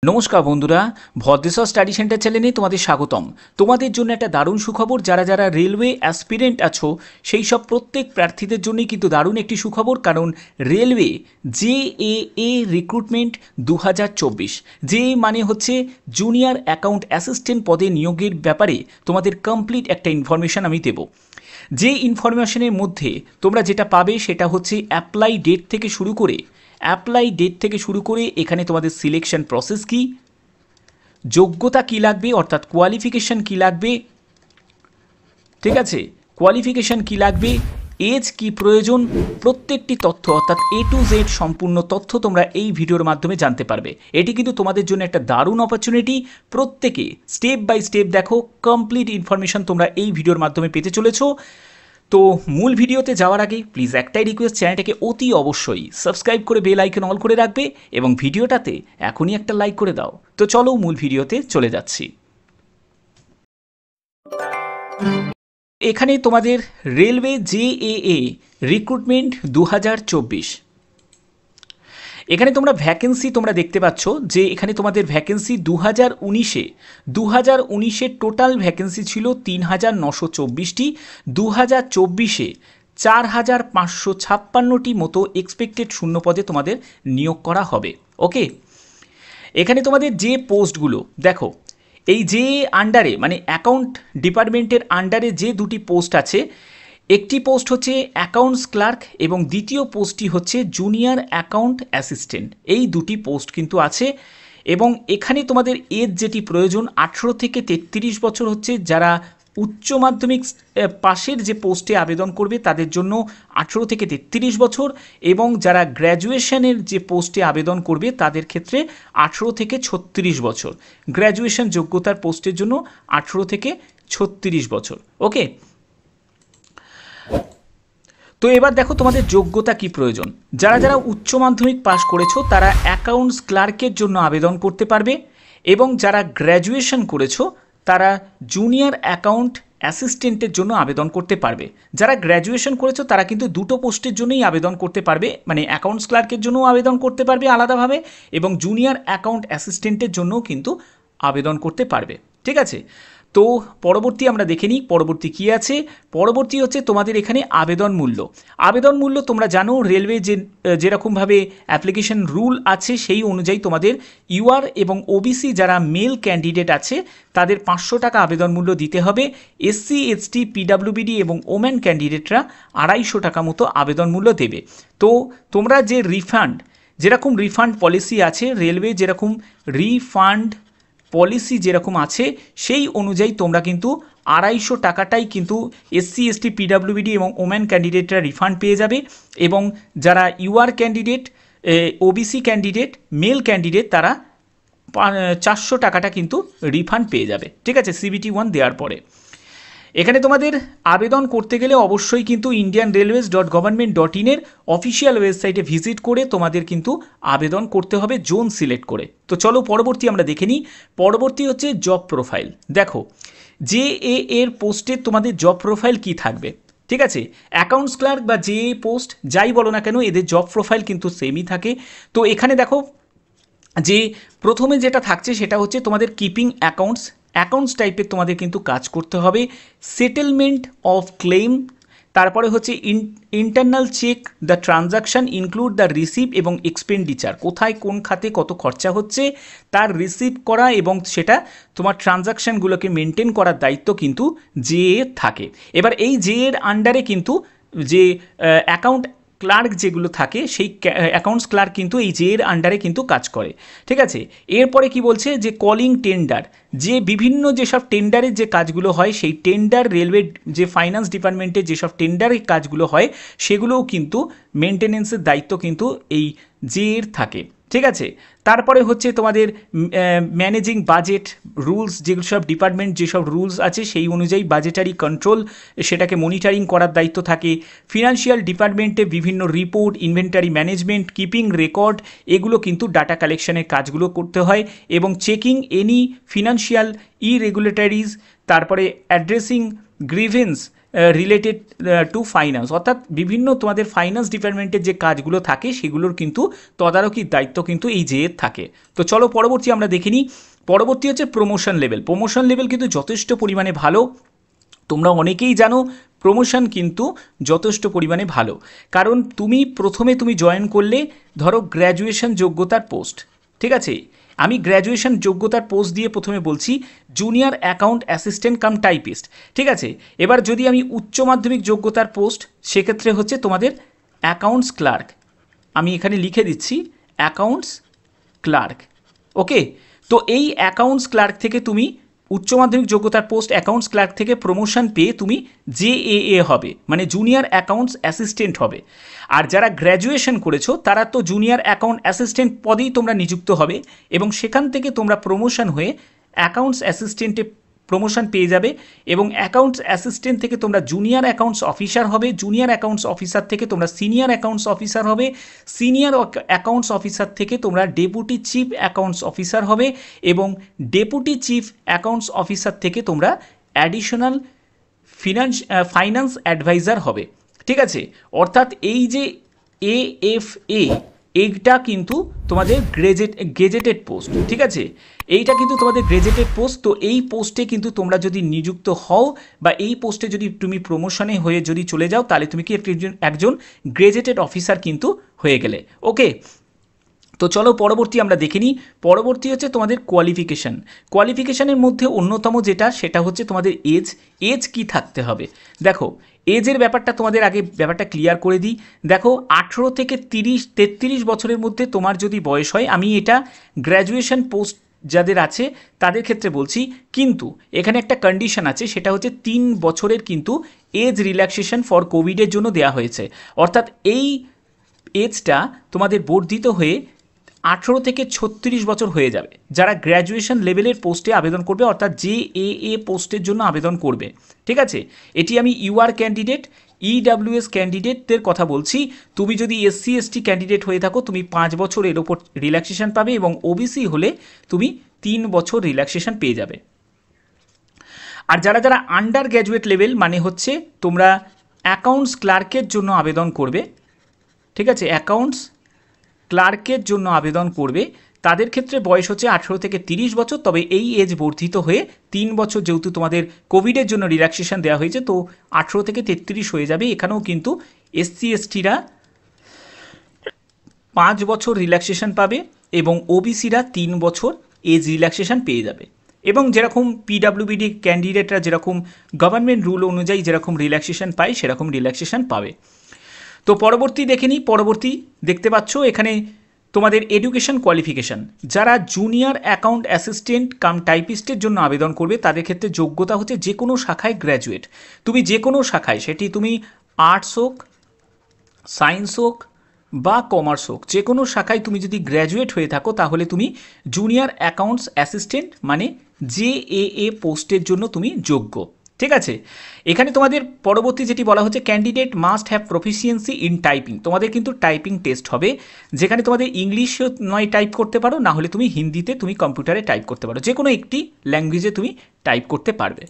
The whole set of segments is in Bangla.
নমস্কার বন্ধুরা, ভদ্রেশ্বর স্টাডি সেন্টার চ্যানেলে তোমাদের স্বাগতম। তোমাদের জন্য একটা দারুণ সুখবর। যারা যারা রেলওয়ে অ্যাসপিরেন্ট আছো সেই সব প্রত্যেক প্রার্থীদের জন্যই কিন্তু দারুণ একটি সুখবর, কারণ রেলওয়ে JAA রিক্রুটমেন্ট 2024, যে মানে হচ্ছে জুনিয়র অ্যাকাউন্ট অ্যাসিস্ট্যান্ট পদে নিয়োগের ব্যাপারে তোমাদের কমপ্লিট একটা ইনফরমেশান আমি দেব। যে ইনফরমেশনের মধ্যে তোমরা যেটা পাবে সেটা হচ্ছে অ্যাপ্লাই ডেট থেকে শুরু করে এখানে তোমাদের সিলেকশন প্রসেস কি, যোগ্যতা কি লাগবে অর্থাৎ কোয়ালিফিকেশন কি লাগবে, ঠিক আছে, কোয়ালিফিকেশন কি লাগবে, এজ কি প্রয়োজন, প্রত্যেকটি তথ্য অর্থাৎ A to Z সম্পূর্ণ তথ্য তোমরা এই ভিডিওর মাধ্যমে জানতে পারবে। এটি কিন্তু তোমাদের জন্য একটা দারুণ অপরচুনিটি। প্রত্যেকে স্টেপ বাই স্টেপ দেখো, কমপ্লিট ইনফরমেশন তোমরা এই ভিডিওর মাধ্যমে পেতে চলেছো। তো মূল ভিডিওতে যাওয়ার আগে প্লিজ একটাই রিকোয়েস্ট, চ্যানেলটাকে অতি অবশ্যই সাবস্ক্রাইব করে বেল আইকন অল করে রাখবে এবং ভিডিওটাতে এখনই একটা লাইক করে দাও। তো চলো মূল ভিডিওতে চলে যাচ্ছি। এখানে তোমাদের রেলওয়ে JAA রিক্রুটমেন্ট 2024, এখানে তোমরা ভ্যাকেন্সি তোমরা দেখতে পাচ্ছ যে এখানে তোমাদের ভ্যাকেন্সি 2019-এ টোটাল ভ্যাকেন্সি ছিল 3924টি, 2024-এ 4556টি মতো এক্সপেক্টেড শূন্যপদে তোমাদের নিয়োগ করা হবে। ওকে, এখানে তোমাদের যে পোস্টগুলো দেখো, এই যে আন্ডারে মানে অ্যাকাউন্ট ডিপার্টমেন্টের আন্ডারে যে দুটি পোস্ট আছে, একটি পোস্ট হচ্ছে অ্যাকাউন্টস ক্লার্ক এবং দ্বিতীয় পোস্টটি হচ্ছে জুনিয়র অ্যাকাউন্ট অ্যাসিস্ট্যান্ট। এই দুটি পোস্ট কিন্তু আছে এবং এখানে তোমাদের এজ যেটি প্রয়োজন 18 থেকে 33 বছর হচ্ছে যারা উচ্চ মাধ্যমিক পাশের যে পোস্টে আবেদন করবে তাদের জন্য 18 থেকে 33 বছর, এবং যারা গ্র্যাজুয়েশনের যে পোস্টে আবেদন করবে তাদের ক্ষেত্রে 18 থেকে 36 বছর। গ্র্যাজুয়েশন যোগ্যতার পোস্টের জন্য 18 থেকে 36 বছর। ওকে, তো এবার দেখো তোমাদের যোগ্যতা কি প্রয়োজন। যারা যারা উচ্চ মাধ্যমিক পাশ করেছো তারা অ্যাকাউন্টস ক্লার্কের জন্য আবেদন করতে পারবে, এবং যারা গ্র্যাজুয়েশন করেছো তারা জুনিয়র অ্যাকাউন্ট অ্যাসিস্ট্যান্টের জন্য আবেদন করতে পারবে। যারা গ্র্যাজুয়েশন করেছো তারা কিন্তু দুটো পোস্টের জন্যই আবেদন করতে পারবে, মানে অ্যাকাউন্টস ক্লার্কের জন্যও আবেদন করতে পারবে আলাদাভাবে এবং জুনিয়র অ্যাকাউন্ট অ্যাসিস্ট্যান্টের জন্যও কিন্তু আবেদন করতে পারবে। ঠিক আছে, তো পরবর্তী আমরা দেখে নিই পরবর্তী কী আছে। পরবর্তী হচ্ছে তোমাদের এখানে আবেদন মূল্য তোমরা জানো রেলওয়ে যেরকমভাবে অ্যাপ্লিকেশন রুল আছে সেই অনুযায়ী তোমাদের UR এবং OBC যারা মেল ক্যান্ডিডেট আছে তাদের 500 টাকা আবেদন মূল্য দিতে হবে। SC ST PWBD এবং ওমেন ক্যান্ডিডেটরা 250 টাকা মতো আবেদন মূল্য দেবে। তো তোমরা যে যেরকম রিফান্ড পলিসি আছে, রেলওয়ে যেরকম রিফান্ড পলিসি যেরকম আছে সেই অনুযায়ী তোমরা কিন্তু 250 টাকাটাই কিন্তু SC ST PWBD এবং ওমেন ক্যান্ডিডেটরা রিফান্ড পেয়ে যাবে, এবং যারা UR candidate, OBC candidate, male candidate তারা 400 টাকাটা কিন্তু রিফান্ড পেয়ে যাবে। ঠিক আছে, CBT 1 দেওয়ার পরে। এখানে তোমাদের আবেদন করতে গেলে অবশ্যই কিন্তু indianrailways.government.in এর অফিসিয়াল ওয়েবসাইটে ভিজিট করে তোমাদের কিন্তু আবেদন করতে হবে জোন সিলেক্ট করে। তো চলো পরবর্তী আমরা দেখে নিই। পরবর্তী হচ্ছে জব প্রোফাইল। দেখো JAA এর পোস্টে তোমাদের জব প্রোফাইল কি থাকবে। ঠিক আছে, অ্যাকাউন্টস ক্লার্ক বা JAA পোস্ট যাই বলো না কেন এদের জব প্রোফাইল কিন্তু সেমই থাকে। তো এখানে দেখো যে প্রথমে যেটা থাকছে সেটা হচ্ছে তোমাদের কিপিং অ্যাকাউন্টস টাইপের তোমাদের কিন্তু কাজ করতে হবে। সেটেলমেন্ট অফ ক্লেম, তারপরে হচ্ছে internal check the transaction include the receive এবং এক্সপেন্ডিচার, কোথায় কোন খাতে কত খরচা হচ্ছে তার রিসিভ করা এবং সেটা তোমার ট্রানজাকশানগুলোকে মেনটেন করার দায়িত্ব কিন্তু JAA থাকে। এবার এই JAA এর আন্ডারে কিন্তু যে অ্যাকাউন্ট ক্লার্ক যেগুলো থাকে সেই অ্যাকাউন্টস ক্লার্ক কিন্তু এই JAA এর আন্ডারে কিন্তু কাজ করে। ঠিক আছে, এরপরে কি বলছে যে কলিং টেন্ডার, যে বিভিন্ন যেসব টেন্ডারের যে কাজগুলো হয় সেই টেন্ডার রেলওয়ে যে ফাইন্যান্স ডিপার্টমেন্টে যেসব টেন্ডারের কাজগুলো হয় সেগুলোও কিন্তু মেনটেনেন্সের দায়িত্ব কিন্তু এই JAA এর থাকে। ঠিক আছে, তারপরে হচ্ছে তোমাদের ম্যানেজিং বাজেট রুলস, যেগুলো সব ডিপার্টমেন্ট যেসব রুলস আছে সেই অনুযায়ী বাজেটারি কন্ট্রোল সেটাকে মনিটরিং করার দায়িত্ব থাকে। ফিনান্সিয়াল ডিপার্টমেন্টে বিভিন্ন report, inventory management, keeping record, এগুলো কিন্তু ডাটা কালেকশনের কাজগুলো করতে হয়, এবং চেকিং এনি ফিনান্সিয়াল ইরেগুলেটরিজ, তারপরে addressing grievance related to finance, অর্থাৎ বিভিন্ন তোমাদের ফাইন্যান্স ডিপার্টমেন্টের যে কাজগুলো থাকে সেগুলোর কিন্তু তদারকির দায়িত্ব কিন্তু এই জেএর থাকে। তো চলো পরবর্তী আমরা দেখে নিই। পরবর্তী হচ্ছে প্রমোশন লেভেল। প্রমোশন লেভেল কিন্তু যথেষ্ট পরিমাণে ভালো। তোমরা অনেকেই জানো প্রমোশন কিন্তু যথেষ্ট পরিমাণে ভালো, কারণ প্রথমে তুমি জয়েন করলে ধরো গ্র্যাজুয়েশন যোগ্যতার পোস্ট, ঠিক আছে। আমি গ্র্যাজুয়েশন যোগ্যতার পোস্ট দিয়ে প্রথমে বলছি junior account assistant cum typist, ঠিক আছে। এবার যদি আমি উচ্চ মাধ্যমিক যোগ্যতার পোস্ট, সেক্ষেত্রে হচ্ছে তোমাদের অ্যাকাউন্টস ক্লার্ক। আমি এখানে লিখে দিচ্ছি অ্যাকাউন্টস ক্লার্ক, ওকে। তো এই অ্যাকাউন্টস ক্লার্ক থেকে তুমি উচ্চ মাধ্যমিক যোগ্যতার পোস্ট অ্যাকাউন্টস ক্লার্ক থেকে প্রমোশন পেয়ে তুমি জেএএ হবে, মানে জুনিয়র অ্যাকাউন্টস অ্যাসিস্ট্যান্ট হবে। আর যারা গ্র্যাজুয়েশন করেছো তারা তো জুনিয়র অ্যাকাউন্ট অ্যাসিস্ট্যান্ট পদেই তোমরা নিযুক্ত হবে, এবং সেখান থেকে তোমরা প্রমোশন হয়ে অ্যাকাউন্টস অ্যাসিস্ট্যান্টে প্রমোশন পেয়ে যাবে, এবং অ্যাকাউন্টস অ্যাসিস্ট্যান্ট থেকে তোমরা জুনিয়র অ্যাকাউন্টস অফিসার হবে, জুনিয়র অ্যাকাউন্টস অফিসার থেকে তোমরা সিনিয়র অ্যাকাউন্টস অফিসার হবে, সিনিয়র অ্যাকাউন্টস অফিসার থেকে তোমরা ডেপুটি চিফ অ্যাকাউন্টস অফিসার হবে, এবং ডেপুটি চিফ অ্যাকাউন্টস অফিসার থেকে তোমরা অ্যাডিশনাল ফাইন্যান্স অ্যাডভাইজার হবে, ঠিক আছে। অর্থাৎ এই যে এএফএ, এইটা কিন্তু তোমাদের গেজেটেড পোস্ট, ঠিক আছে। এইটা কিন্তু তোমাদের গ্রেজেটেড পোস্ট। তো এই পোস্টে কিন্তু তোমরা যদি নিযুক্ত হও বা এই পোস্টে যদি তুমি প্রমোশনে হয়ে যদি চলে যাও, তাহলে তুমি কি একজন গ্রেজেটেড অফিসার কিন্তু হয়ে গেলে, ওকে। তো চলো পরবর্তী আমরা দেখে নিই। পরবর্তী হচ্ছে তোমাদের কোয়ালিফিকেশান। কোয়ালিফিকেশানের মধ্যে অন্যতম যেটা হচ্ছে তোমাদের এজ কি থাকতে হবে। দেখো এজের ব্যাপারটা তোমাদের আগে ব্যাপারটা ক্লিয়ার করে দিই। দেখো 18 থেকে 33 বছরের মধ্যে তোমার যদি বয়স হয়, আমি এটা গ্র্যাজুয়েশন পোস্ট যাদের আছে তাদের ক্ষেত্রে বলছি, কিন্তু এখানে একটা কন্ডিশন আছে, সেটা হচ্ছে 3 বছরের কিন্তু এজ রিল্যাক্সেশন ফর কোভিডের জন্য দেওয়া হয়েছে। অর্থাৎ এই এজটা তোমাদের বর্ধিত হয়ে 18 থেকে 36 বছর হয়ে যাবে যারা গ্র্যাজুয়েশন লেভেলের পোস্টে আবেদন করবে, অর্থাৎ জেএএ পোস্টের জন্য আবেদন করবে, ঠিক আছে। এটি আমি ইউআর ক্যান্ডিডেট, ইডাব্লিউএস ক্যান্ডিডেটদের কথা বলছি। তুমি যদি এসসি এসটি ক্যান্ডিডেট হয়ে থাকো তুমি 5 বছর এর ওপর রিল্যাক্সেশন পাবে, এবং ওবিসি হলে তুমি 3 বছর রিল্যাক্সেশন পেয়ে যাবে। আর যারা যারা আন্ডার গ্র্যাজুয়েট লেভেল, মানে হচ্ছে তোমরা অ্যাকাউন্টস ক্লার্কের জন্য আবেদন করবে, ঠিক আছে, অ্যাকাউন্টস ক্লার্কের জন্য আবেদন করবে, তাদের ক্ষেত্রে বয়স হচ্ছে 18 থেকে 30 বছর। তবে এই এজ বর্ধিত হয়ে 3 বছর, যেহেতু তোমাদের কোভিডের জন্য রিল্যাক্সেশন দেওয়া হয়েছে, তো 18 থেকে 33 হয়ে যাবে। এখানেও কিন্তু এসসি এসটিরা 5 বছর রিল্যাক্সেশন পাবে, এবং ওবিসিরা 3 বছর এজ রিল্যাক্সেশন পেয়ে যাবে। এবং যেরকম পিডাব্লিউবিডি ক্যান্ডিডেটরা যেরকম গভর্নমেন্ট রুল অনুযায়ী যেরকম রিল্যাক্সেশন পায়, সেরকম রিল্যাক্সেশন পাবে। তো পরবর্তী দেখে নিই। পরবর্তী দেখতে পাচ্ছ এখানে তোমাদের এডুকেশন কোয়ালিফিকেশান। যারা জুনিয়র অ্যাকাউন্ট অ্যাসিস্ট্যান্ট কাম টাইপিস্টের জন্য আবেদন করবে তাদের ক্ষেত্রে যোগ্যতা হচ্ছে যে কোনো শাখায় গ্র্যাজুয়েট। তুমি যে কোনো শাখায়, সেটি তুমি আর্টস হোক, সায়েন্স হোক বা কমার্স হোক, যে কোনো শাখায় তুমি যদি গ্র্যাজুয়েট হয়ে থাকো, তাহলে তুমি জুনিয়র অ্যাকাউন্টস অ্যাসিস্ট্যান্ট মানে জেএএ পোস্টের জন্য তুমি যোগ্য, ঠিক আছে। এখানে তোমাদের পরবর্তী যেটি বলা হচ্ছে, candidate must have proficiency in typing. তোমাদের কিন্তু টাইপিং টেস্ট হবে, যেখানে তোমাদের ইংলিশে নয় টাইপ করতে পারো, না হলে তুমি হিন্দিতে তুমি কম্পিউটারে টাইপ করতে পারো, যে কোনো একটি ল্যাঙ্গুয়েজে তুমি টাইপ করতে পারবে।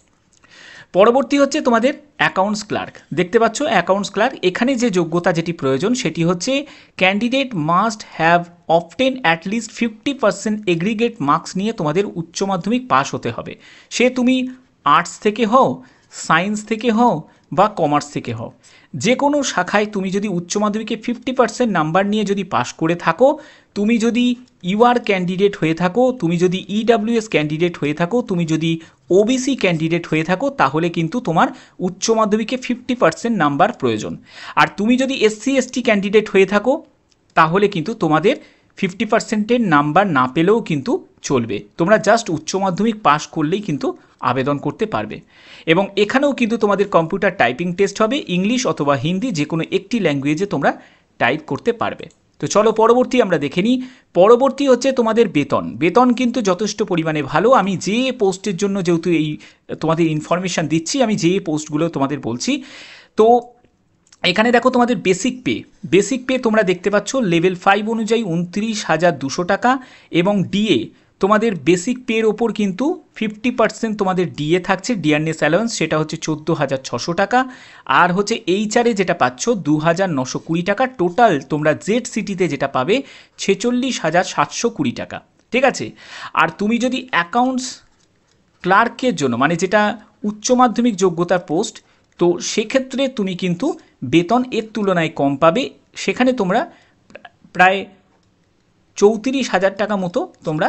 পরবর্তী হচ্ছে তোমাদের অ্যাকাউন্টস ক্লার্ক। দেখতে পাচ্ছ অ্যাকাউন্টস ক্লার্ক, এখানে যে যোগ্যতা যেটি প্রয়োজন সেটি হচ্ছে candidate must have obtain at least 50% aggregate marks নিয়ে তোমাদের উচ্চ মাধ্যমিক পাস হতে হবে। সে তুমি আর্টস থেকে হও, সায়েন্স থেকে হও বা কমার্স থেকে হও, যে কোনো শাখায় তুমি যদি উচ্চ মাধ্যমিকে 50% নাম্বার নিয়ে যদি পাশ করে থাকো, তুমি যদি ইউআর ক্যান্ডিডেট হয়ে থাকো, তুমি যদি ইডাব্লিউএস ক্যান্ডিডেট হয়ে থাকো, তুমি যদি ওবিসি ক্যান্ডিডেট হয়ে থাকো, তাহলে কিন্তু তোমার উচ্চ মাধ্যমিকে 50% নাম্বার প্রয়োজন। আর তুমি যদি এসসি এসটি ক্যান্ডিডেট হয়ে থাকো, তাহলে কিন্তু তোমাদের 50%-এর নাম্বার না পেলেও কিন্তু চলবে, তোমরা জাস্ট উচ্চ মাধ্যমিক পাস করলেই কিন্তু আবেদন করতে পারবে। এবং এখানেও কিন্তু তোমাদের কম্পিউটার টাইপিং টেস্ট হবে, ইংলিশ অথবা হিন্দি যে কোনো একটি ল্যাঙ্গুয়েজে তোমরা টাইপ করতে পারবে। তো চলো পরবর্তী আমরা দেখে নিই। পরবর্তী হচ্ছে তোমাদের বেতন। বেতন কিন্তু যথেষ্ট পরিমাণে ভালো। আমি যে পোস্টের জন্য যেহেতু এই তোমাদের ইনফরমেশান দিচ্ছি, আমি যে পোস্টগুলো তোমাদের বলছি, তো এখানে দেখো তোমাদের বেসিক পে তোমরা দেখতে পাচ্ছ লেভেল 5 অনুযায়ী 29,200 টাকা, এবং ডিএ তোমাদের বেসিক পের ওপর কিন্তু 50% তোমাদের ডিএ থাকছে, ডিয়ারনেস অ্যালাউন্স, সেটা হচ্ছে 14,600 টাকা। আর হচ্ছে এইচআরে যেটা পাচ্ছ 2,920 টাকা। টোটাল তোমরা জেড সিটিতে যেটা পাবে 46,720 টাকা, ঠিক আছে। আর তুমি যদি অ্যাকাউন্টস ক্লার্কের জন্য, মানে যেটা উচ্চ মাধ্যমিক যোগ্যতার পোস্ট, তো সেক্ষেত্রে তুমি কিন্তু বেতন এর তুলনায় কম পাবে। সেখানে তোমরা প্রায় 34,000 টাকা মতো তোমরা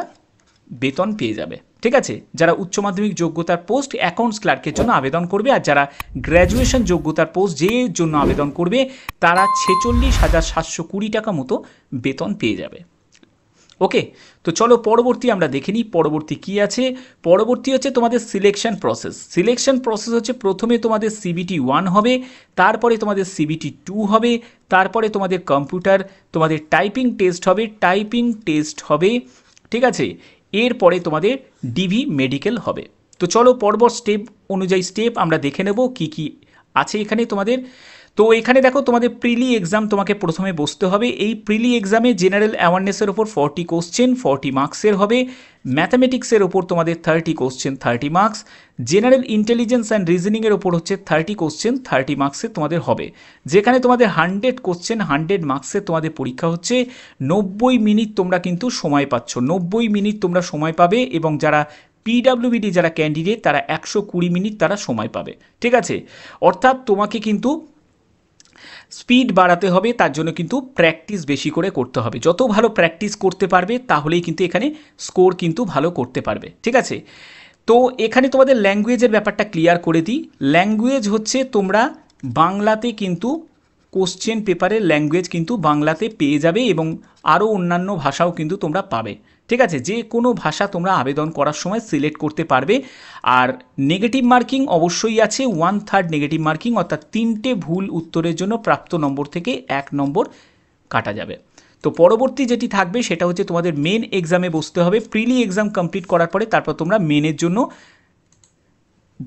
বেতন পেয়ে যাবে, ঠিক আছে, যারা উচ্চ মাধ্যমিক যোগ্যতার পোস্ট অ্যাকাউন্টস ক্লার্কের জন্য আবেদন করবে। আর যারা গ্র্যাজুয়েশন যোগ্যতার পোস্ট যে জন্য আবেদন করবে তারা 46,720 টাকা মতো বেতন পেয়ে যাবে। ওকে, তো চলো পরবর্তী আমরা দেখে নিই পরবর্তী কী আছে। পরবর্তী হচ্ছে তোমাদের সিলেকশন প্রসেস। সিলেকশন প্রসেস হচ্ছে প্রথমে তোমাদের CBT 1 হবে, তারপরে তোমাদের CBT 2 হবে, তারপরে তোমাদের কম্পিউটার তোমাদের টাইপিং টেস্ট হবে, ঠিক আছে। এরপরে তোমাদের ডিভি মেডিকেল হবে। তো চলো পরবর্তী স্টেপ অনুযায়ী স্টেপ আমরা দেখে নেব কি কি আছে এখানে তোমাদের। তো এখানে দেখো তোমাদের প্রিলি এক্সাম তোমাকে প্রথমে বসতে হবে। এই প্রিলি এক্সামে জেনারেল অ্যাওয়ারনেসের ওপর 40 কোশ্চেন 40 মার্কসের হবে, ম্যাথামেটিক্সের ওপর তোমাদের 30 question 30 marks, general intelligence and রিজনিংয়ের ওপর হচ্ছে 30 কোশ্চেন 30 মার্কসের তোমাদের হবে, যেখানে তোমাদের 100 কোশ্চেন 100 মার্কসের তোমাদের পরীক্ষা হচ্ছে। 90 মিনিট তোমরা কিন্তু সময় পাচ্ছ, 90 মিনিট তোমরা সময় পাবে। এবং যারা PWBD যারা ক্যান্ডিডেট তারা 120 মিনিট তারা সময় পাবে, ঠিক আছে। অর্থাৎ তোমাকে কিন্তু স্পিড বাড়াতে হবে, তার জন্য কিন্তু প্র্যাকটিস বেশি করে করতে হবে। যত ভালো প্র্যাকটিস করতে পারবে তাহলেই কিন্তু এখানে স্কোর কিন্তু ভালো করতে পারবে, ঠিক আছে। তো এখানে তোমাদের ল্যাঙ্গুয়েজের ব্যাপারটা ক্লিয়ার করে দিই। ল্যাঙ্গুয়েজ হচ্ছে তোমরা বাংলাতে কিন্তু কোশ্চেন পেপারের ল্যাঙ্গুয়েজ কিন্তু বাংলাতে পেয়ে যাবে এবং আরও অন্যান্য ভাষাও কিন্তু তোমরা পাবে, ঠিক আছে। যে কোনো ভাষা তোমরা আবেদন করার সময় সিলেক্ট করতে পারবে। আর নেগেটিভ মার্কিং অবশ্যই আছে, 1/3 নেগেটিভ মার্কিং, অর্থাৎ 3টে ভুল উত্তরের জন্য প্রাপ্ত নম্বর থেকে 1 নম্বর কাটা যাবে। তো পরবর্তী যেটি থাকবে সেটা হচ্ছে তোমাদের মেন এক্সামে বসতে হবে। প্রিলি এক্সাম কমপ্লিট করার পরে তারপর তোমরা মেনের জন্য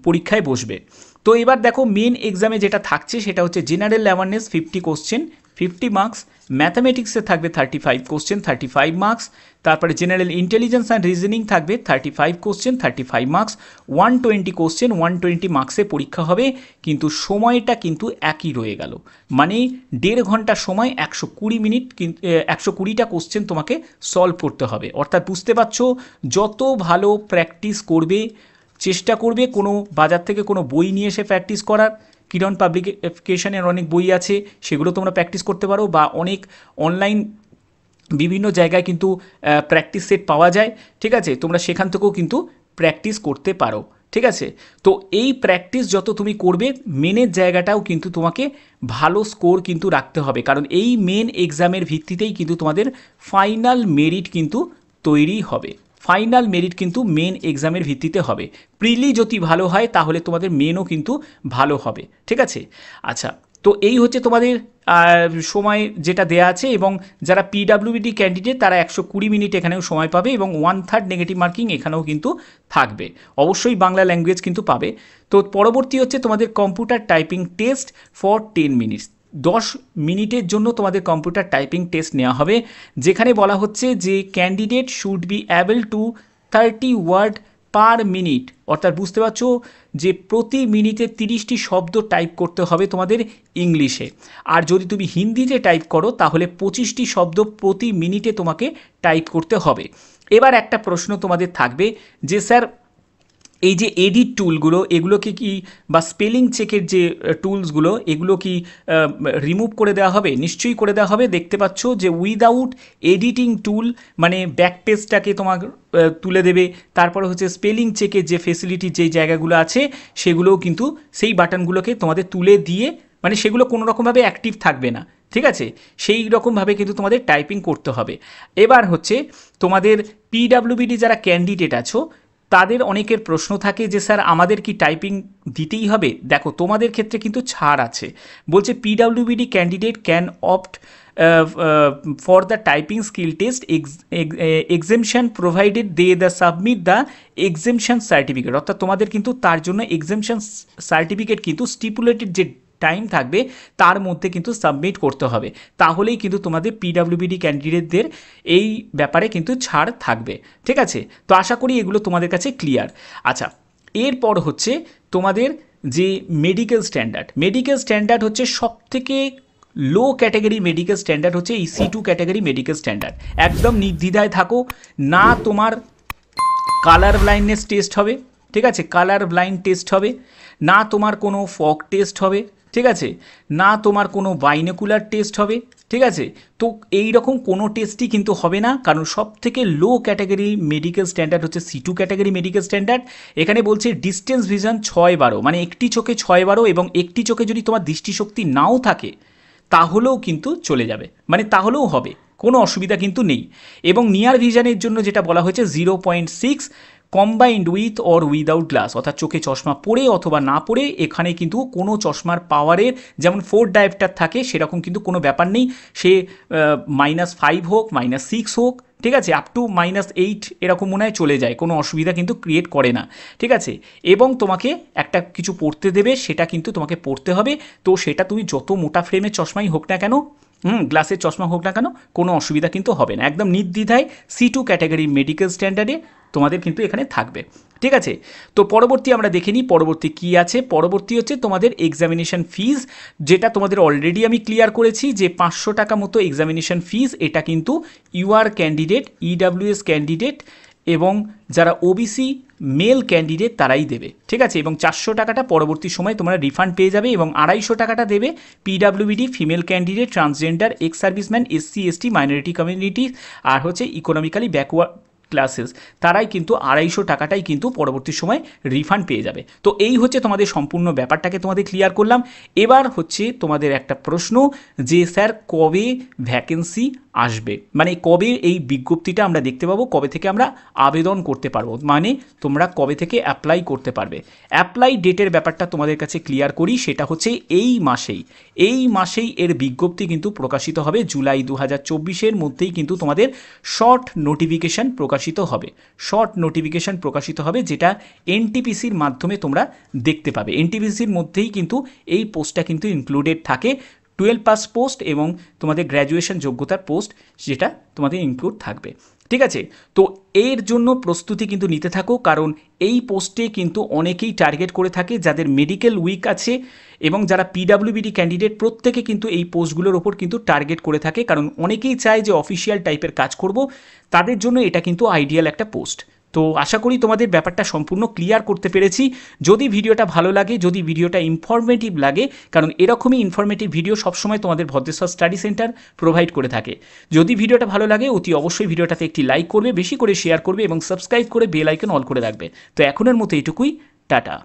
পরীক্ষায় বসবে। তো এবার দেখো মেন এক্সামে যেটা থাকছে সেটা হচ্ছে জেনারেল অ্যাওয়ারনেস 50 কোশ্চেন 50 মার্কস, ম্যাথামেটিক্সে থাকবে 35 কোশ্চেন 35 মার্কস, তারপরে জেনারেল ইন্টেলিজেন্স অ্যান্ড রিজনিং থাকবে 35 কোশ্চেন 35 মার্কস, 120 কোশ্চেন 120 মার্কসে পরীক্ষা হবে। কিন্তু সময়টা কিন্তু একই রয়ে গেল, মানে 1.5 ঘন্টা সময় 120 মিনিট, 120টা কোশ্চেন তোমাকে সলভ করতে হবে। অর্থাৎ বুঝতে পারছো, যত ভালো প্র্যাকটিস করবে, চেষ্টা করবে কোনো বাজার থেকে কোনো বই নিয়ে এসে প্র্যাকটিস করার। কিরণ পাবলিকেশনের অনেক বই আছে, সেগুলো তোমরা প্র্যাকটিস করতে পারো, বা অনেক অনলাইন বিভিন্ন জায়গায় কিন্তু প্র্যাকটিস সেট পাওয়া যায়, ঠিক আছে। তোমরা সেখান থেকেও কিন্তু প্র্যাকটিস করতে পারো, ঠিক আছে। তো এই প্র্যাকটিস যত তুমি করবে, মেনের জায়গাটাও কিন্তু তোমাকে ভালো স্কোর কিন্তু রাখতে হবে, কারণ এই মেন এক্সামের ভিত্তিতেই কিন্তু তোমাদের ফাইনাল মেরিট কিন্তু তৈরি হবে। ফাইনাল মেরিট কিন্তু মেন এক্সামের ভিত্তিতে হবে। প্রিলি যদি ভালো হয় তাহলে তোমাদের মেনও কিন্তু ভালো হবে, ঠিক আছে। আচ্ছা, তো এই হচ্ছে তোমাদের সময় যেটা দেয়া আছে। এবং যারা PWBD ক্যান্ডিডেট তারা 120 মিনিট এখানেও সময় পাবে এবং 1/3 নেগেটিভ মার্কিং এখানেও কিন্তু থাকবে। অবশ্যই বাংলা ল্যাঙ্গুয়েজ কিন্তু পাবে। তো পরবর্তী হচ্ছে তোমাদের computer typing test for 10 minutes. 10 মিনিটের জন্য তোমাদের কম্পিউটার টাইপিং টেস্ট নেওয়া হবে, যেখানে বলা হচ্ছে যে candidate should be able to 30 word per minute. অর্থাৎ বুঝতে পারছো যে প্রতি মিনিটে 30টি শব্দ টাইপ করতে হবে তোমাদের ইংলিশে। আর যদি তুমি হিন্দিতে টাইপ করো তাহলে 25টি শব্দ প্রতি মিনিটে তোমাকে টাইপ করতে হবে। এবার একটা প্রশ্ন তোমাদের থাকবে যে স্যার এই যে এডিট টুলগুলো এগুলোকে কি, বা স্পেলিং চেকের যে টুলসগুলো এগুলো কি রিমুভ করে দেওয়া হবে? নিশ্চয়ই করে দেওয়া হবে। দেখতে পাচ্ছ যে উইদাউট এডিটিং টুল, মানে ব্যাক পেজটাকে তোমার তুলে দেবে। তারপরে হচ্ছে স্পেলিং চেকের যে ফেসিলিটি যেই জায়গাগুলো আছে সেগুলোও কিন্তু সেই বাটনগুলোকে তোমাদের তুলে দিয়ে, মানে সেগুলো কোনো রকমভাবে অ্যাক্টিভ থাকবে না, ঠিক আছে। সেই রকমভাবে কিন্তু তোমাদের টাইপিং করতে হবে। এবার হচ্ছে তোমাদের PWBD যারা ক্যান্ডিডেট আছো তাদের অনেকের প্রশ্ন থাকে যে স্যার আমাদের কি টাইপিং দিতেই হবে? দেখো তোমাদের ক্ষেত্রে কিন্তু ছাড় আছে। বলছে PWBD candidate can opt for the typing skill test exemption provided they the submit the exemption certificate. অর্থাৎ তোমাদের কিন্তু তার জন্য এক্সেমশন সার্টিফিকেট কিন্তু স্টিপুলেটেড যে টাইম থাকবে তার মধ্যে কিন্তু সাবমিট করতে হবে, তাহলেই কিন্তু তোমাদের পিডাব্লিউবিডি ক্যান্ডিডেটদের এই ব্যাপারে কিন্তু ছাড় থাকবে। ঠিক আছে, তো আশা করি এগুলো তোমাদের কাছে ক্লিয়ার। আচ্ছা, এরপর হচ্ছে তোমাদের যে মেডিকেল স্ট্যান্ডার্ড হচ্ছে সবথেকে লো ক্যাটাগরি মেডিকেল স্ট্যান্ডার্ড হচ্ছে এই C2 ক্যাটাগরি মেডিকেল স্ট্যান্ডার্ড। একদম নির্দ্বিধায় থাকো, না তোমার কালার ব্লাইন্ডনেস টেস্ট হবে, ঠিক আছে, কালার ব্লাইন্ড টেস্ট হবে না, তোমার কোনো ফগ টেস্ট হবে, ঠিক আছে, না তোমার কোনো বাইনোকুলার টেস্ট হবে, ঠিক আছে। তো এই রকম কোনো টেস্টই কিন্তু হবে না, কারণ সব থেকে লো ক্যাটাগরি মেডিকেল স্ট্যান্ডার্ড হচ্ছে C2 ক্যাটাগরি মেডিকেল স্ট্যান্ডার্ড। এখানে বলছে ডিস্টেন্স ভিশন 6/12, মানে একটি চোখে 6/12, এবং একটি চোখে যদি তোমার দৃষ্টিশক্তি নাও থাকে তাহলেও কিন্তু চলে যাবে, মানে তাহলেও হবে, কোনো অসুবিধা কিন্তু নেই। এবং নিয়ার ভিশনের জন্য যেটা বলা হয়েছে 0.6 combined with or without glass, অর্থাৎ চোখে চশমা পরে অথবা না পরে, এখানে কিন্তু কোনো চশমার পাওয়ারের যেমন 4 ডায়োপ্টার থাকে সেরকম কিন্তু কোনো ব্যাপার নেই, সে -5 হোক -6 হোক, ঠিক আছে, আপ টু -8 এরকম মনে হয় চলে যায়, কোনো অসুবিধা কিন্তু ক্রিয়েট করে না, ঠিক আছে। এবং তোমাকে একটা কিছু পড়তে দেবে, সেটা কিন্তু তোমাকে পড়তে হবে, তো সেটা তুমি যত মোটা ফ্রেমের চশমাই হোক না কেন, গ্লাসের চশমা হোক না কেন, কোনো অসুবিধা কিন্তু হবে না, একদম নির্দ্বিধায় C2 ক্যাটাগরি মেডিকেল স্ট্যান্ডার্ডে তোমাদের কিন্তু এখানে থাকবে, ঠিক আছে। তো পরবর্তী আমরা দেখে নিই পরবর্তী কী আছে। পরবর্তী হচ্ছে তোমাদের এক্সামিনেশন ফিজ, যেটা তোমাদের অলরেডি আমি ক্লিয়ার করেছি যে 500 টাকা মতো এক্সামিনেশন ফিজ, এটা কিন্তু UR ক্যান্ডিডেট, EWS ক্যান্ডিডেট এবং যারা OBC মেল ক্যান্ডিডেট তারাই দেবে, ঠিক আছে। এবং 400 টাকাটা পরবর্তী সময় তোমরা রিফান্ড পেয়ে যাবে, এবং 250 টাকাটা দেবে PWBD female candidate, transgender, ex serviceman, SC ST minority community, আর হচ্ছে ইকোনমিক্যালি ব্যাকওয়ার্ড ক্লাসেস, তারাই কিন্তু 250 টাকাটাই কিন্তু পরবর্তী সময় রিফান্ড পেয়ে যাবে। তো এই হচ্ছে তোমাদের সম্পূর্ণ ব্যাপারটাকে তোমাদের ক্লিয়ার করলাম। এবার হচ্ছে তোমাদের একটা প্রশ্ন যে স্যার কবে ভ্যাকেন্সি আসবে, মানে কবে এই বিজ্ঞপ্তিটা আমরা দেখতে পাবো, কবে থেকে আমরা আবেদন করতে পারবো, মানে তোমরা কবে থেকে অ্যাপ্লাই করতে পারবে। অ্যাপ্লাই ডেটের ব্যাপারটা তোমাদের কাছে ক্লিয়ার করি, সেটা হচ্ছে এই মাসেই এর বিজ্ঞপ্তি কিন্তু প্রকাশিত হবে। জুলাই 2024-এর মধ্যেই কিন্তু তোমাদের শর্ট নোটিফিকেশান প্রকাশিত হবে, যেটা NTPC-র মাধ্যমে তোমরা দেখতে পাবে। NTPC-র মধ্যেই কিন্তু এই পোস্টটা কিন্তু ইনক্লুডেড থাকে, 12 পাস পোস্ট এবং তোমাদের গ্র্যাজুয়েশন যোগ্যতার পোস্ট, যেটা তোমাদের ইনক্লুড থাকবে, ঠিক আছে। তো এর জন্য প্রস্তুতি কিন্তু নিতে থাকো, কারণ এই পোস্টে কিন্তু অনেকেই টার্গেট করে থাকে যাদের মেডিকেল উইক আছে, এবং যারা পিডাব্লিউবিডি ক্যান্ডিডেট প্রত্যেকে কিন্তু এই পোস্টগুলোর ওপর কিন্তু টার্গেট করে থাকে, কারণ অনেকেই চায় যে অফিসিয়াল টাইপের কাজ করব, তাদের জন্য এটা কিন্তু আইডিয়াল একটা পোস্ট। তো আশা করি তোমাদের ব্যাপারটা সম্পূর্ণ ক্লিয়ার করতে পেরেছি। যদি ভিডিওটা ভালো লাগে, যদি ভিডিওটা ইনফরমেটিভ লাগে, কারণ এরকমই ইনফরমেটিভ ভিডিও সবসময় তোমাদের ভদ্রেশ্বর স্টাডি সেন্টার প্রোভাইড করে থাকে, যদি ভিডিওটা ভালো লাগে অতি অবশ্যই ভিডিওটাতে একটি লাইক করবে, বেশি করে শেয়ার করবে এবং সাবস্ক্রাইব করে বেল আইকন অল করে রাখবে। তো এখনের মতো এইটুকুই, টাটা।